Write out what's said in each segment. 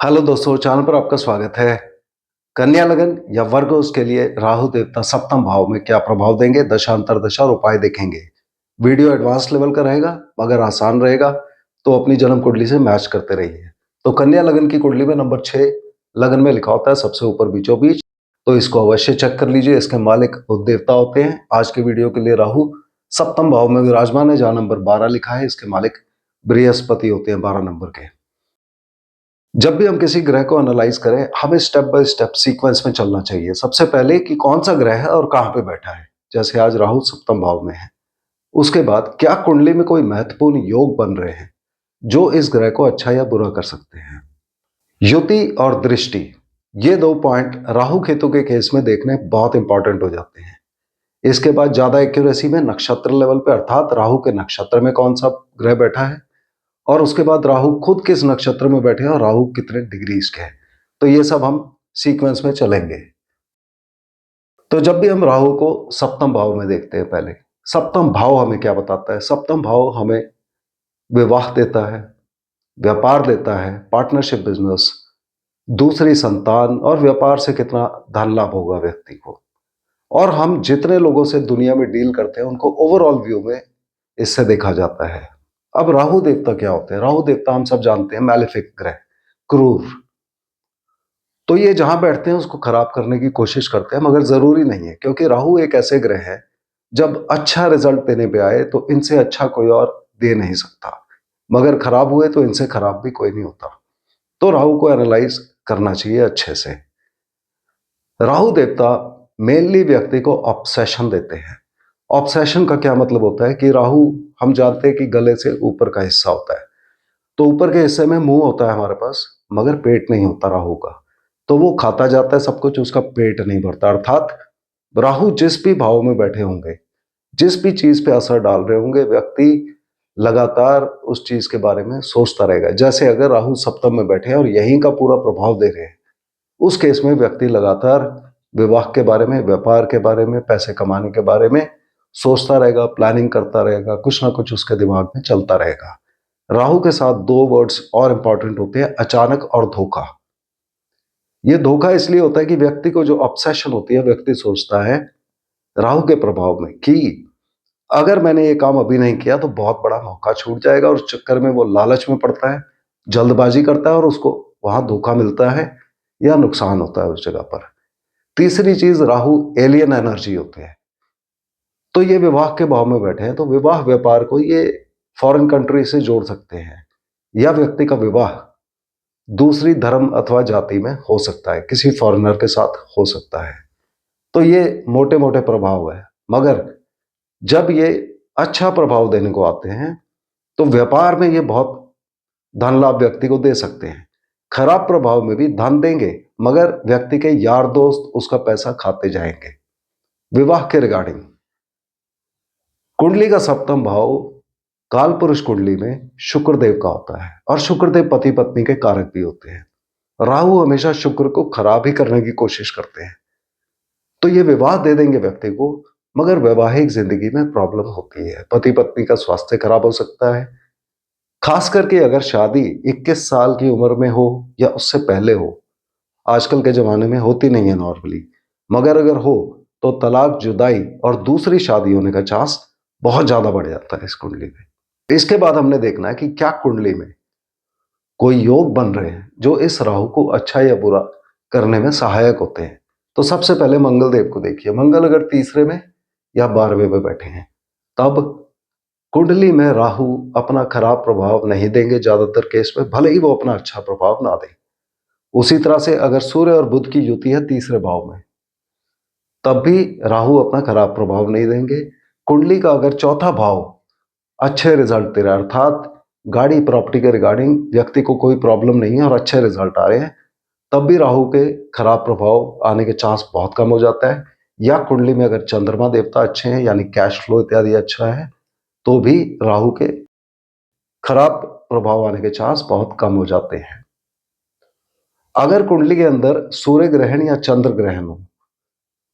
Hello दोस्तों, channel पर आपका स्वागत है। कन्या लगन या वर्गों के लिए राहु देवता सप्तम भाव में क्या प्रभाव देंगे, दशा अंतरदशा और उपाय देखेंगे। वीडियो एडवांस लेवल का रहेगा, मगर आसान रहेगा, तो अपनी जन्म कुंडली से मैच करते रहिए। तो कन्या लगन की कुंडली में नंबर 6 लगन में लिखा होता है सबसे ऊपर बीचों बीच, तो इसको अवश्य चेक कर लीजिए। इसके मालिक बुध देवता होते हैं। आज के वीडियो के लिए राहु सप्तम भाव में विराजमान है, जहां नंबर 12 लिखा है। इसके मालिक बृहस्पति होते हैं 12 नंबर के। जब भी हम किसी ग्रह को एनालाइज करें, हमें स्टेप बाय स्टेप सीक्वेंस में चलना चाहिए। सबसे पहले कि कौन सा ग्रह है और कहां पे बैठा है। जैसे आज राहु सप्तम भाव में है, उसके बाद क्या कुंडली में कोई महत्वपूर्ण योग बन रहे हैं जो इस ग्रह को अच्छा या बुरा कर सकते हैं। युति और दृष्टि, ये दो पॉइंट राहु केतु के केस में देखने बहुत इंपॉर्टेंट हो जाते हैं। इसके बाद ज्यादा एक्यूरेसी में नक्षत्र लेवल पे, अर्थात राहु के नक्षत्र में कौन सा ग्रह बैठा है, और उसके बाद राहु खुद किस नक्षत्र में बैठे हैं और राहु कितने डिग्रीज के हैं। तो ये सब हम सीक्वेंस में चलेंगे। तो जब भी हम राहु को सप्तम भाव में देखते हैं, पहले सप्तम भाव हमें क्या बताता है। सप्तम भाव हमें विवाह देता है, व्यापार देता है, पार्टनरशिप बिजनेस, दूसरी संतान, और व्यापार से कितना धन लाभ होगा व्यक्ति को। और हम जितने लोगों से दुनिया में डील करते हैं उनको ओवरऑल व्यू में इससे देखा जाता है। अब राहु देवता क्या होते हैं। राहु देवता हम सब जानते हैं मैलेफिक ग्रह, क्रूर। तो ये जहां बैठते हैं उसको खराब करने की कोशिश करते हैं, मगर जरूरी नहीं है, क्योंकि राहु एक ऐसे ग्रह है जब अच्छा रिजल्ट देने पे आए तो इनसे अच्छा कोई और दे नहीं सकता, मगर खराब हुए तो इनसे खराब भी कोई नहीं होता। तो राहु को एनालाइज करना चाहिए अच्छे से। राहु देवता मेनली व्यक्ति को ऑब्सेशन देते हैं। ऑब्सेशन का क्या मतलब होता है कि राहु, हम जानते हैं कि गले से ऊपर का हिस्सा होता है, तो ऊपर के हिस्से में मुंह होता है हमारे पास, मगर पेट नहीं होता राहु का। तो वो खाता जाता है सब कुछ, उसका पेट नहीं भरता। अर्थात राहु जिस भी भाव में बैठे होंगे, जिस भी चीज पे असर डाल रहे होंगे, व्यक्ति लगातार उस चीज के बारे में सोचता रहेगा। जैसे अगर राहु सप्तम में बैठे हैं और यहीं का पूरा प्रभाव दे रहे हैं, उस केस में व्यक्ति लगातार विवाह के बारे में, व्यापार के बारे में, पैसे कमाने के बारे में सोचता रहेगा, प्लानिंग करता रहेगा, कुछ ना कुछ उसके दिमाग में चलता रहेगा। राहु के साथ दो वर्ड्स और इंपॉर्टेंट होते हैं, अचानक और धोखा। ये धोखा इसलिए होता है कि व्यक्ति को जो ऑब्सेशन होती है, व्यक्ति सोचता है राहु के प्रभाव में कि अगर मैंने ये काम अभी नहीं किया तो बहुत बड़ा मौका छूट जाएगा, और उस चक्कर में वो लालच में पड़ता है, जल्दबाजी करता है, और उसको वहां धोखा मिलता है या नुकसान होता है उस जगह पर। तीसरी चीज, राहु एलियन एनर्जी होते हैं। तो ये विवाह के भाव में बैठे हैं, तो विवाह व्यापार को ये फॉरेन कंट्री से जोड़ सकते हैं, या व्यक्ति का विवाह दूसरी धर्म अथवा जाति में हो सकता है, किसी फॉरेनर के साथ हो सकता है। तो ये मोटे मोटे प्रभाव है। मगर जब ये अच्छा प्रभाव देने को आते हैं तो व्यापार में ये बहुत धन लाभ व्यक्ति को दे सकते हैं। खराब प्रभाव में भी धन देंगे, मगर व्यक्ति के यार दोस्त उसका पैसा खाते जाएंगे। विवाह के रिगार्डिंग कुंडली का सप्तम भाव काल पुरुष कुंडली में शुक्रदेव का होता है, और शुक्रदेव पति पत्नी के कारक भी होते हैं। राहु हमेशा शुक्र को खराब ही करने की कोशिश करते हैं। तो ये विवाह दे देंगे व्यक्ति को, मगर वैवाहिक जिंदगी में प्रॉब्लम होती है। पति पत्नी का स्वास्थ्य खराब हो सकता है, खास करके अगर शादी 21 साल की उम्र में हो या उससे पहले हो। आजकल के जमाने में होती नहीं है नॉर्मली, मगर अगर हो तो तलाक, जुदाई और दूसरी शादी होने का चांस बहुत ज्यादा बढ़ जाता है इस कुंडली में। इसके बाद हमने देखना है कि क्या कुंडली में कोई योग बन रहे हैं जो इस राहु को अच्छा या बुरा करने में सहायक होते हैं। तो सबसे पहले मंगल देव को देखिए। मंगल अगर तीसरे में या 12वें में बैठे हैं, तब कुंडली में राहु अपना खराब प्रभाव नहीं देंगे ज्यादातर केस में, भले ही वो अपना अच्छा प्रभाव ना दें। उसी तरह से अगर सूर्य और बुध की युति है तीसरे भाव में, तब भी राहु अपना खराब प्रभाव नहीं देंगे। कुंडली का अगर चौथा भाव अच्छे रिजल्ट दे रहा है, अर्थात गाड़ी प्रॉपर्टी के रिगार्डिंग व्यक्ति को कोई प्रॉब्लम नहीं है और अच्छे रिजल्ट आ रहे हैं, तब भी राहु के खराब प्रभाव आने के चांस बहुत कम हो जाता है। या कुंडली में अगर चंद्रमा देवता अच्छे हैं, यानी कैश फ्लो इत्यादि अच्छा है, तो भी राहु के खराब प्रभाव आने के चांस बहुत कम हो जाते हैं। अगर कुंडली के अंदर सूर्य ग्रहण या चंद्र ग्रहण हो,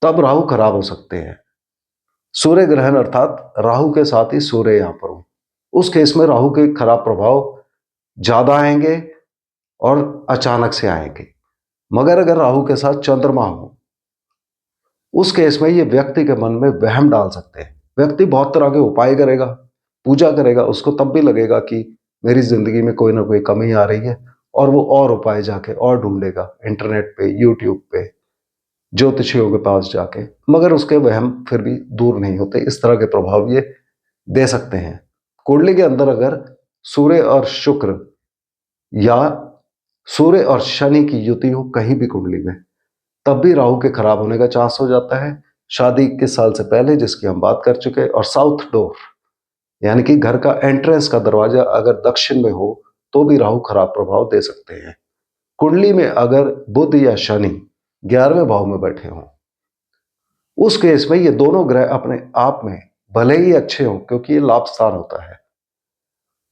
तब राहु खराब हो सकते हैं। सूर्य ग्रहण अर्थात राहु के साथ ही सूर्य यहां पर हो, उस केस में राहु के खराब प्रभाव ज्यादा आएंगे, और अचानक से आएंगे। मगर अगर राहु के साथ चंद्रमा हो, उस केस में ये व्यक्ति के मन में वहम डाल सकते हैं। व्यक्ति बहुत तरह के उपाय करेगा, पूजा करेगा, उसको तब भी लगेगा कि मेरी जिंदगी में कोई ना कोई कमी आ रही है, और वो और उपाय जाके और ढूंढेगा इंटरनेट पे, यूट्यूब पे, ज्योतिषियों के पास जाके, मगर उसके वहम फिर भी दूर नहीं होते। इस तरह के प्रभाव ये दे सकते हैं। कुंडली के अंदर अगर सूर्य और शुक्र या सूर्य और शनि की युति हो कहीं भी कुंडली में, तब भी राहु के खराब होने का चांस हो जाता है। शादी 21 साल से पहले, जिसकी हम बात कर चुके हैं, और साउथ डोर यानी कि घर का एंट्रेंस का दरवाजा अगर दक्षिण में हो तो भी राहु खराब प्रभाव दे सकते हैं। कुंडली में अगर बुध या शनि 11वें भाव में बैठे हों, उस केस में ये दोनों ग्रह अपने आप में भले ही अच्छे हों, क्योंकि ये लाभ स्थान होता है,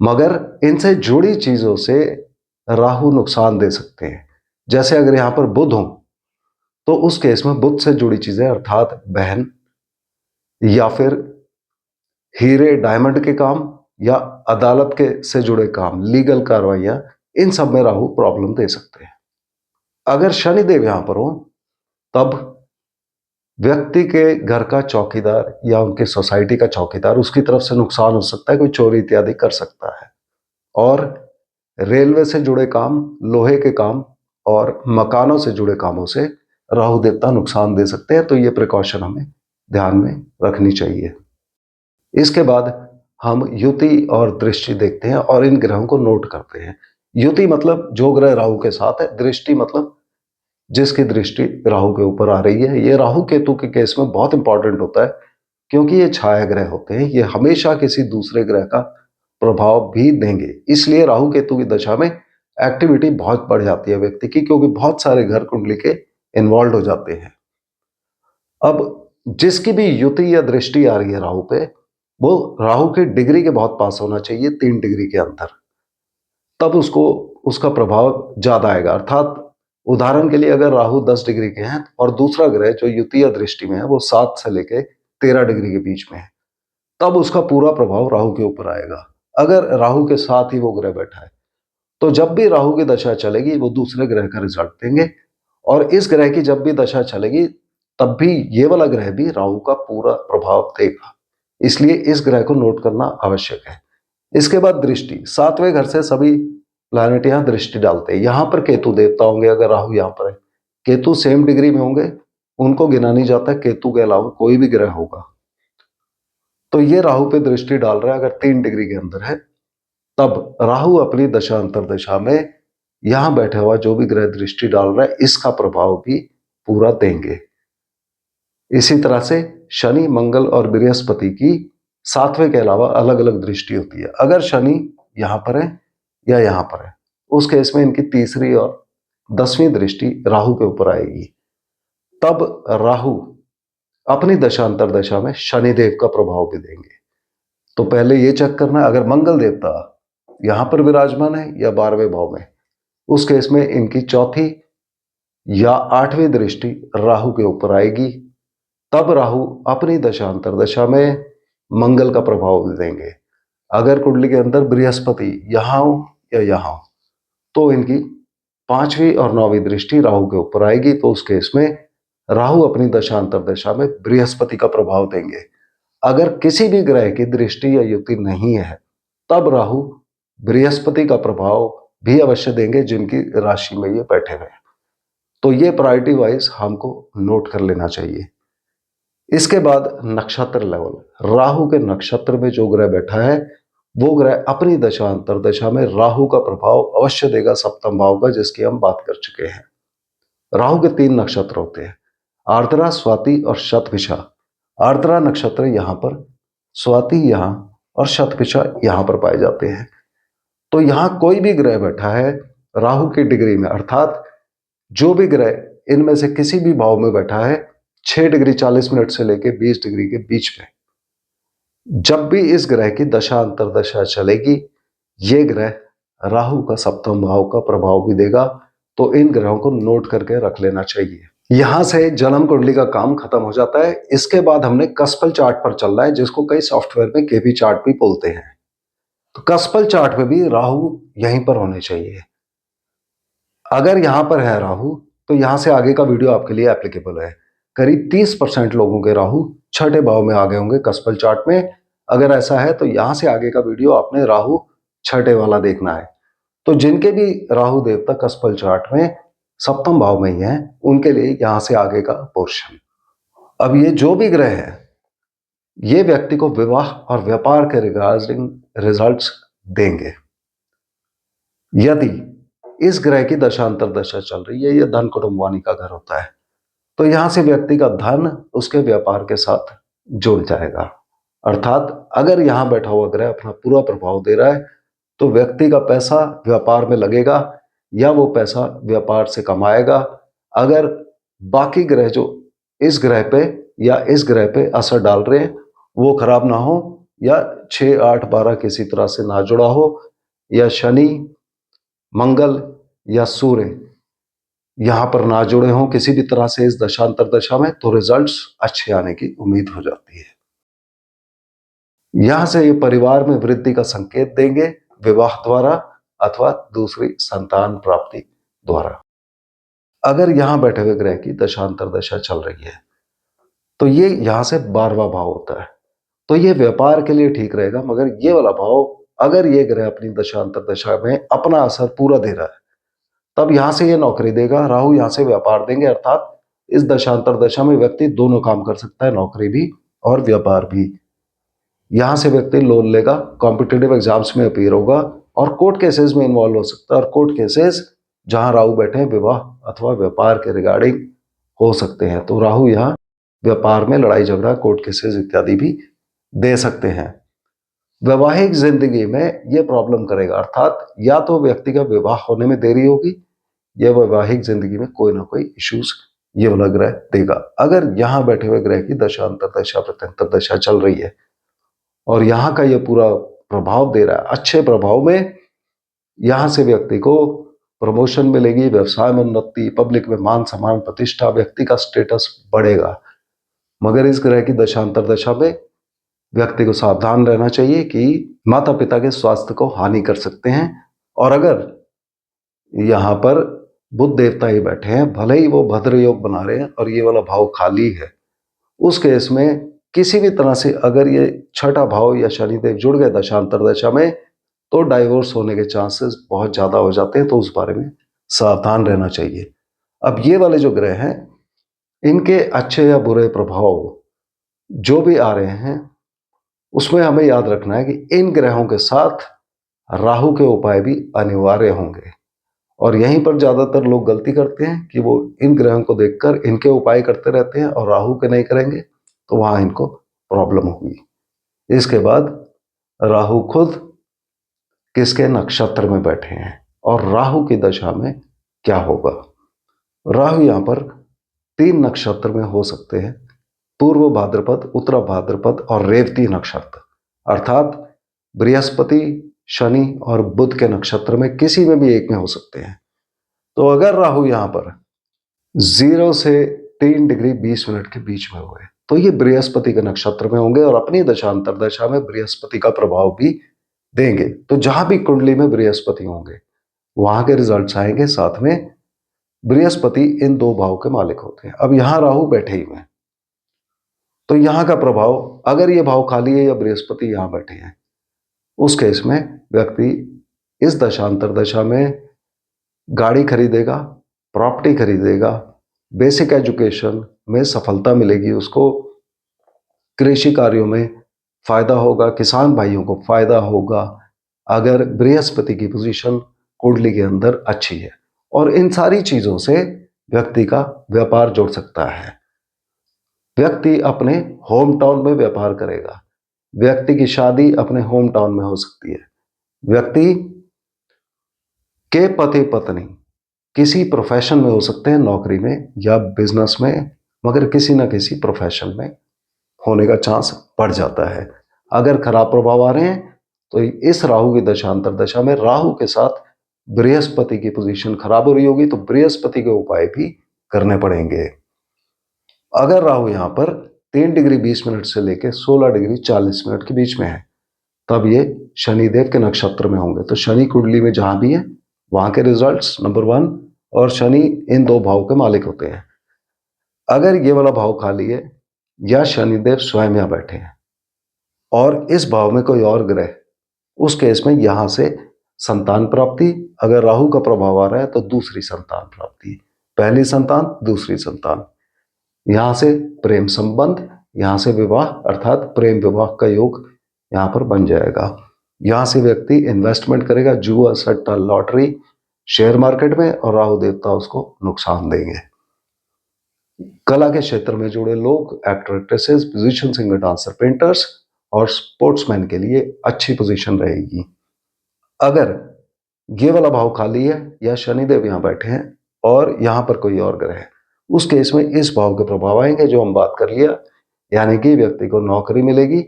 मगर इनसे जुड़ी चीजों से राहु नुकसान दे सकते हैं। जैसे अगर यहां पर बुध हो तो उस केस में बुध से जुड़ी चीजें अर्थात बहन या फिर हीरे डायमंड के काम या अदालत के से जुड़े काम, लीगल कार्रवाइयां, इन सब में राहु प्रॉब्लम दे सकते हैं। अगर शनिदेव यहां पर हो तब व्यक्ति के घर का चौकीदार या उनके सोसाइटी का चौकीदार, उसकी तरफ से नुकसान हो सकता है, कोई चोरी इत्यादि कर सकता है। और रेलवे से जुड़े काम, लोहे के काम और मकानों से जुड़े कामों से राहु देवता नुकसान दे सकते हैं। तो ये प्रिकॉशन हमें ध्यान में रखनी चाहिए। इसके बाद हम युति और दृष्टि देखते हैं और इन ग्रहों को नोट करते हैं। युति मतलब जो ग्रह राहु के साथ है, दृष्टि मतलब जिसकी दृष्टि राहु के ऊपर आ रही है। ये राहु केतु के केस में बहुत इंपॉर्टेंट होता है, क्योंकि ये छाया ग्रह होते हैं, ये हमेशा किसी दूसरे ग्रह का प्रभाव भी देंगे। इसलिए राहु केतु की दशा में एक्टिविटी बहुत बढ़ जाती है व्यक्ति की, क्योंकि बहुत सारे घर कुंडली के इन्वॉल्व हो जाते हैं। अब जिसकी भी युति या दृष्टि आ रही है राहु पे, वो राहु की डिग्री के बहुत पास होना चाहिए, 3 डिग्री के अंदर, तब उसको उसका प्रभाव ज्यादा आएगा। अर्थात उदाहरण के लिए अगर राहु 10 डिग्री के हैं और दूसरा ग्रह जो युति या दृष्टि में है वो 7 से लेके 13 डिग्री के बीच में है, तब उसका पूरा प्रभाव राहु के ऊपर आएगा। अगर राहु के साथ ही वो ग्रह बैठा है, तो जब भी राहु की दशा चलेगी वो दूसरे ग्रह का रिजल्ट देंगे, और इस ग्रह की जब भी दशा चलेगी तब भी ये वाला ग्रह भी राहु का पूरा प्रभाव देगा। इसलिए इस ग्रह को नोट करना आवश्यक है। इसके बाद दृष्टि, 7वें घर से सभी प्लैनेट यहां दृष्टि डालते हैं। यहां पर केतु देवता होंगे, अगर राहु यहां पर है, केतु सेम डिग्री में होंगे, उनको गिना नहीं जाता, केतु के अलावा कोई भी ग्रह होगा। तो ये राहु पे दृष्टि डाल रहा है, अगर 3 डिग्री के अंदर है, तब राहु अपनी दशा अंतरदशा में यहां बैठा हुआ जो भी ग्रह दृष्टि डाल रहा है, इसका प्रभाव भी पूरा देंगे। इसी तरह से शनि, मंगल और बृहस्पति की 7वें के अलावा अलग अलग दृष्टि होती है। अगर शनि यहां पर है या यहां पर है, उस केस में इनकी तीसरी और 10वीं दृष्टि राहु के ऊपर आएगी। तब राहु अपनी दशा अंतरदशा में शनिदेव का प्रभाव भी देंगे। तो पहले ये चेक करना, अगर मंगल देवता यहां पर विराजमान है या 12वें भाव में, उस केस में इनकी चौथी या 8वीं दृष्टि राहु के ऊपर आएगी। तब राहु अपनी दशा अंतरदशा में मंगल का प्रभाव भी देंगे। अगर कुंडली के अंदर बृहस्पति यहां हो या यहां हो, तो इनकी 5वीं और 9वीं दृष्टि राहु के ऊपर आएगी। तो उस केस में राहु अपनी दशा अंतरदशा में बृहस्पति का प्रभाव देंगे। अगर किसी भी ग्रह की दृष्टि या युति नहीं है, तब राहु बृहस्पति का प्रभाव भी अवश्य देंगे, जिनकी राशि में ये बैठे हुए हैं। तो ये प्रायोरिटी वाइज हमको नोट कर लेना चाहिए। इसके बाद नक्षत्र लेवल, राहु के नक्षत्र में जो ग्रह बैठा है वो ग्रह अपनी दशा अंतरदशा में राहु का प्रभाव अवश्य देगा, सप्तम भाव का, जिसकी हम बात कर चुके हैं। राहु के 3 नक्षत्र होते हैं, आर्द्रा, स्वाति और शतभिषा। आर्द्रा नक्षत्र यहां पर, स्वाति यहां और शतभिषा यहां पर पाए जाते हैं। तो यहां कोई भी ग्रह बैठा है राहु की डिग्री में, अर्थात जो भी ग्रह इनमें से किसी भी भाव में बैठा है 6 डिग्री 40 मिनट से लेकर 20 डिग्री के बीच में, जब भी इस ग्रह की दशा अंतरदशा चलेगी, ये ग्रह राहु का सप्तम भाव का प्रभाव भी देगा। तो इन ग्रहों को नोट करके रख लेना चाहिए। यहां से जन्म कुंडली का काम खत्म हो जाता है। इसके बाद हमने कस्पल चार्ट पर चलना है, जिसको कई सॉफ्टवेयर में केपी चार्ट भी बोलते हैं। तो कस्पल चार्ट में भी राहु यहीं पर होने चाहिए। अगर यहां पर है राहु तो यहां से आगे का वीडियो आपके लिए एप्लीकेबल है। करीब 30% लोगों के राहु छठे भाव में आ गए होंगे कस्पल चार्ट में। अगर ऐसा है तो यहां से आगे का वीडियो आपने राहु छठे वाला देखना है। तो जिनके भी राहु देवता कस्पल चार्ट में सप्तम भाव में ही है उनके लिए यहां से आगे का पोर्शन। अब ये जो भी ग्रह है ये व्यक्ति को विवाह और व्यापार के रिगार्डिंग रिजल्ट्स देंगे। यदि इस ग्रह की दशांतर दशा चल रही है, ये धन कुटुंब वाणी का घर होता है, तो यहां से व्यक्ति का धन उसके व्यापार के साथ जुड़ जाएगा। अर्थात अगर यहां बैठा हुआ ग्रह अपना पूरा प्रभाव दे रहा है तो व्यक्ति का पैसा व्यापार में लगेगा या वो पैसा व्यापार से कमाएगा। अगर बाकी ग्रह जो इस ग्रह पे या इस ग्रह पे असर डाल रहे हैं वो खराब ना हो, या 6, 8, 12 किसी तरह से ना जुड़ा हो, या शनि, मंगल या सूर्य यहां पर ना जुड़े हों किसी भी तरह से इस दशांतर दशा में, तो रिजल्ट्स अच्छे आने की उम्मीद हो जाती है। यहां से ये परिवार में वृद्धि का संकेत देंगे विवाह द्वारा अथवा दूसरी संतान प्राप्ति द्वारा। अगर यहां बैठे हुए ग्रह की दशांतर दशा चल रही है तो ये यहां से 12वां भाव होता है, तो ये व्यापार के लिए ठीक रहेगा। मगर ये वाला भाव अगर ये ग्रह अपनी दशांतर दशा में अपना असर पूरा दे रहा है तब यहां से ये नौकरी देगा, राहु यहां से व्यापार देंगे। अर्थात इस दशांतर दशा में व्यक्ति दोनों काम कर सकता है, नौकरी भी और व्यापार भी। यहां से व्यक्ति लोन लेगा, कॉम्पिटिटिव एग्जाम्स में अपीयर होगा और कोर्ट केसेस में इन्वॉल्व हो सकता है। और कोर्ट केसेस जहां राहु बैठे हैं विवाह अथवा व्यापार के रिगार्डिंग हो सकते हैं, तो राहु यहाँ व्यापार में लड़ाई झगड़ा, कोर्ट केसेस इत्यादि भी दे सकते हैं। वैवाहिक जिंदगी में यह प्रॉब्लम करेगा, अर्थात या तो व्यक्ति का विवाह होने में देरी होगी या वैवाहिक जिंदगी में कोई ना कोई इश्यूज ये वाला ग्रह देगा। अगर यहां बैठे हुए ग्रह की दशांतर दशा प्रत्यंतर दशा चल रही है और यहाँ का ये पूरा प्रभाव दे रहा है अच्छे प्रभाव में, यहां से व्यक्ति को प्रमोशन मिलेगी, व्यवसाय में उन्नति, पब्लिक में मान सम्मान प्रतिष्ठा, व्यक्ति का स्टेटस बढ़ेगा। मगर इस ग्रह की दशांतर दशा में व्यक्ति को सावधान रहना चाहिए कि माता पिता के स्वास्थ्य को हानि कर सकते हैं। और अगर यहां पर बुध देवता ही बैठे हैं, भले ही वो भद्र योग बना रहे हैं और ये वाला भाव खाली है, उस केस में किसी भी तरह से अगर ये छठा भाव या शनिदेव जुड़ गए दशांतर दशा में तो डाइवोर्स होने के चांसेस बहुत ज्यादा हो जाते हैं, तो उस बारे में सावधान रहना चाहिए। अब ये वाले जो ग्रह हैं इनके अच्छे या बुरे प्रभाव जो भी आ रहे हैं उसमें हमें याद रखना है कि इन ग्रहों के साथ राहु के उपाय भी अनिवार्य होंगे। और यहीं पर ज्यादातर लोग गलती करते हैं कि वो इन ग्रहों को देखकर इनके उपाय करते रहते हैं और राहु के नहीं करेंगे, तो वहां इनको प्रॉब्लम होगी। इसके बाद राहु खुद किसके नक्षत्र में बैठे हैं और राहु की दशा में क्या होगा। राहु यहां पर 3 नक्षत्र में हो सकते हैं, पूर्व भाद्रपद, उत्तर भाद्रपद और रेवती नक्षत्र। अर्थात बृहस्पति, शनि और बुध के नक्षत्र में किसी में भी एक में हो सकते हैं। तो अगर राहु यहां पर 0 से 3 डिग्री 20 मिनट के बीच में हुए तो ये बृहस्पति के नक्षत्र में होंगे और अपनी दशांतर दशा में बृहस्पति का प्रभाव भी देंगे। तो जहां भी कुंडली में बृहस्पति होंगे वहां के रिजल्ट्स आएंगे। साथ में बृहस्पति इन 2 भाव के मालिक होते हैं। अब यहां राहु बैठे ही हुए तो यहां का प्रभाव, अगर ये भाव खाली है या बृहस्पति यहां बैठे हैं, उस केस में व्यक्ति इस दशांतर दशा में गाड़ी खरीदेगा, प्रॉपर्टी खरीदेगा, बेसिक एजुकेशन में सफलता मिलेगी उसको, कृषि कार्यों में फायदा होगा, किसान भाइयों को फायदा होगा अगर बृहस्पति की पोजीशन कुंडली के अंदर अच्छी है। और इन सारी चीजों से व्यक्ति का व्यापार जुड़ सकता है। व्यक्ति अपने होम टाउन में व्यापार करेगा, व्यक्ति की शादी अपने होम टाउन में हो सकती है, व्यक्ति के पति पत्नी किसी प्रोफेशन में हो सकते हैं, नौकरी में या बिजनेस में, मगर किसी ना किसी प्रोफेशन में होने का चांस बढ़ जाता है। अगर खराब प्रभाव आ रहे हैं तो इस राहु की दशांतर दशा में राहु के साथ बृहस्पति की पोजीशन खराब हो रही होगी, तो बृहस्पति के उपाय भी करने पड़ेंगे। अगर राहु यहां पर 3 डिग्री 20 मिनट से लेकर 16 डिग्री 40 मिनट के बीच में है तब ये शनिदेव के नक्षत्र में होंगे। तो शनि कुंडली में जहां भी है वहां के रिजल्ट्स, नंबर 1 और शनि इन दो भाव के मालिक होते हैं। अगर ये वाला भाव खाली है या शनिदेव स्वयं यहाँ बैठे हैं और इस भाव में कोई और ग्रह, उस केस में यहां से संतान प्राप्ति, अगर राहु का प्रभाव आ रहा है तो दूसरी संतान प्राप्ति, पहली संतान दूसरी संतान, यहां से प्रेम संबंध, यहां से विवाह अर्थात प्रेम विवाह का योग यहां पर बन जाएगा। यहां से व्यक्ति इन्वेस्टमेंट करेगा जुआ सट्टा लॉटरी शेयर मार्केट में और राहु देवता उसको नुकसान देंगे। कला के क्षेत्र में जुड़े लोग, actor actresses, musician singer dancer painters और स्पोर्ट्समैन के लिए अच्छी पोजीशन रहेगी। अगर ये वाला भाव खाली है या शनिदेव यहां बैठे हैं और यहां पर कोई और ग्रह है, उस केस में इस भाव के प्रभाव आएंगे जो हम बात कर लिया, यानी कि व्यक्ति को नौकरी मिलेगी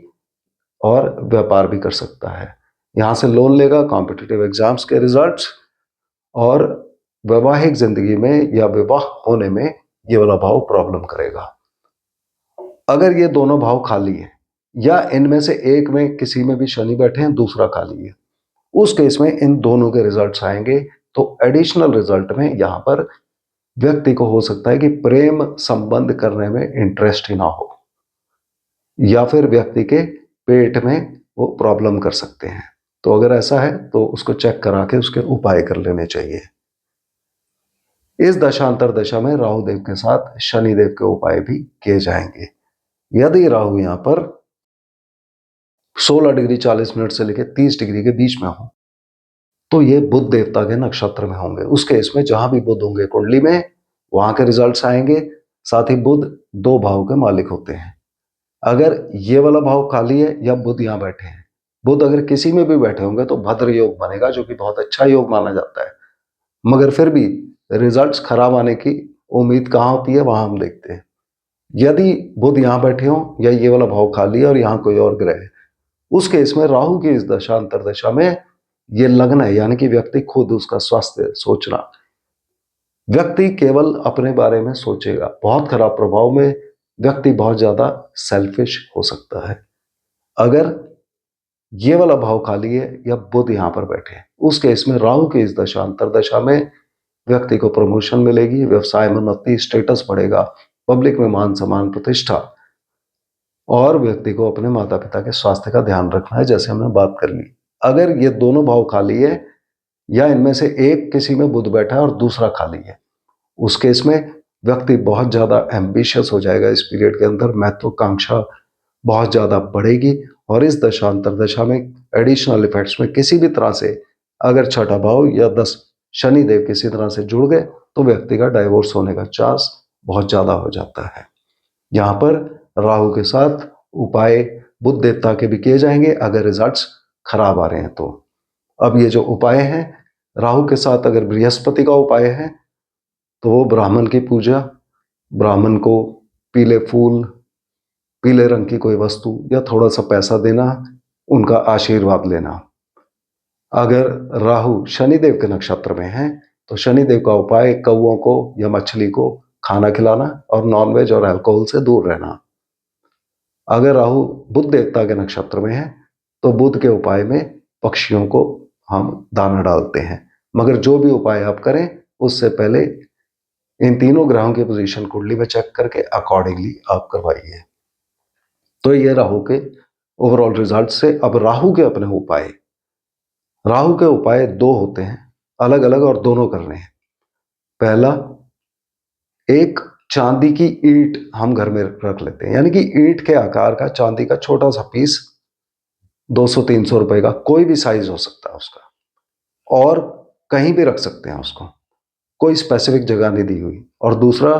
और व्यापार भी कर सकता है। यहां से लोन लेगा, कॉम्पिटिटिव एग्जाम्स के रिजल्ट्स और वैवाहिक जिंदगी में या विवाह होने में ये वाला भाव प्रॉब्लम करेगा। अगर ये दोनों भाव खाली है या इनमें से एक में किसी में भी शनि बैठे हैं, दूसरा खाली है, उस केस में इन दोनों के रिजल्ट्स आएंगे। तो एडिशनल रिजल्ट में यहां पर व्यक्ति को हो सकता है कि प्रेम संबंध करने में इंटरेस्ट ही ना हो या फिर व्यक्ति के पेट में वो प्रॉब्लम कर सकते हैं। तो अगर ऐसा है तो उसको चेक करा के उसके उपाय कर लेने चाहिए। इस दशांतर दशा में राहु देव के साथ शनि देव के उपाय भी किए जाएंगे। यदि राहु यहां पर 16 डिग्री 40 मिनट से लेकर 30 डिग्री के बीच में हो तो ये बुध देवता के नक्षत्र में होंगे। उसके इसमें जहां भी बुध होंगे कुंडली में वहां के रिजल्ट्स आएंगे। साथ ही बुध दो भाव के मालिक होते हैं। अगर ये वाला भाव खाली है या बुध यहां बैठे हैं, बुध अगर किसी में भी बैठे होंगे तो भद्र योग बनेगा, जो कि बहुत अच्छा योग माना जाता है। मगर फिर भी रिजल्ट्स खराब आने की उम्मीद कहाँ होती है, वहां हम देखते हैं। यदि बुध यहां बैठे हो या ये वाला भाव खाली है और यहां कोई और ग्रह है, उस केस में राहु की इस दशा अंतर दशा में ये लग्न है, यानी कि व्यक्ति खुद उसका स्वास्थ्य सोचना, व्यक्ति केवल अपने बारे में सोचेगा। बहुत खराब प्रभाव में व्यक्ति बहुत ज्यादा सेल्फिश हो सकता है। अगर ये वाला भाव खाली है या बुध यहां पर बैठे हैं, उस केस में राहु की इस दशा अंतर दशा में व्यक्ति को प्रमोशन मिलेगी, व्यवसाय में उन्नति, स्टेटस बढ़ेगा, पब्लिक में मान सम्मान प्रतिष्ठा, और व्यक्ति को अपने माता पिता के स्वास्थ्य का ध्यान रखना है, जैसे हमने बात कर ली। अगर ये दोनों भाव खाली है या इनमें से एक किसी में बुध बैठा है और दूसरा खाली है, उस केस में व्यक्ति बहुत ज्यादा एम्बिशियस हो जाएगा। इस पीरियड के अंदर महत्वाकांक्षा बहुत ज्यादा बढ़ेगी और इस दशांतर दशा में एडिशनल इफेक्ट्स में किसी भी तरह से अगर छठा भाव या 10 शनि देव किसी तरह से जुड़ गए तो व्यक्ति का डाइवोर्स होने का चांस बहुत ज्यादा हो जाता है। यहाँ पर राहु के साथ उपाय बुध देवता के भी किए जाएंगे अगर रिजल्ट्स खराब आ रहे हैं तो। अब ये जो उपाय हैं, राहु के साथ अगर बृहस्पति का उपाय है तो वो ब्राह्मण की पूजा, ब्राह्मण को पीले फूल, पीले रंग की कोई वस्तु या थोड़ा सा पैसा देना, उनका आशीर्वाद लेना। अगर राहु शनिदेव के नक्षत्र में है तो शनिदेव का उपाय कौओं को या मछली को खाना खिलाना और नॉनवेज और अल्कोहल से दूर रहना। अगर राहु बुध देवता के नक्षत्र में है तो बुध के उपाय में पक्षियों को हम दाना डालते हैं। मगर जो भी उपाय आप करें उससे पहले इन तीनों ग्रहों की पोजीशन कुंडली में चेक करके अकॉर्डिंगली आप करवाइए। तो ये राहु के ओवरऑल रिजल्ट से। अब राहु के अपने उपाय, राहु के उपाय दो होते हैं अलग अलग और दोनों करने हैं। पहला, एक चांदी की ईंट हम घर में रख लेते हैं, यानी कि ईंट के आकार का चांदी का छोटा सा पीस, 200-300 रुपए का, कोई भी साइज हो सकता है उसका, और कहीं भी रख सकते हैं उसको, कोई स्पेसिफिक जगह नहीं दी हुई। और दूसरा,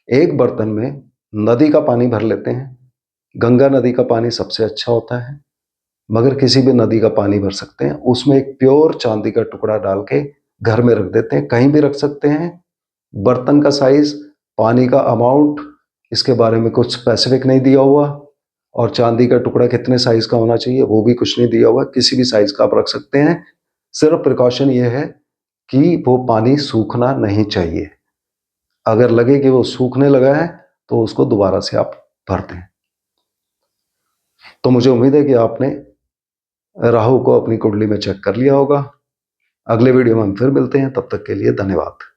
एक बर्तन में नदी का पानी भर लेते हैं। गंगा नदी का पानी सबसे अच्छा होता है, मगर किसी भी नदी का पानी भर सकते हैं। उसमें एक प्योर चांदी का टुकड़ा डाल के घर में रख देते हैं, कहीं भी रख सकते हैं। बर्तन का साइज, पानी का अमाउंट, इसके बारे में कुछ स्पेसिफिक नहीं दिया हुआ, और चांदी का टुकड़ा कितने साइज का होना चाहिए वो भी कुछ नहीं दिया हुआ। किसी भी साइज का आप रख सकते हैं। सिर्फ प्रिकॉशन ये है कि वो पानी सूखना नहीं चाहिए। अगर लगे कि वो सूखने लगा है तो उसको दोबारा से आप भर दें। तो मुझे उम्मीद है कि आपने राहु को अपनी कुंडली में चेक कर लिया होगा। अगले वीडियो में हम फिर मिलते हैं, तब तक के लिए धन्यवाद।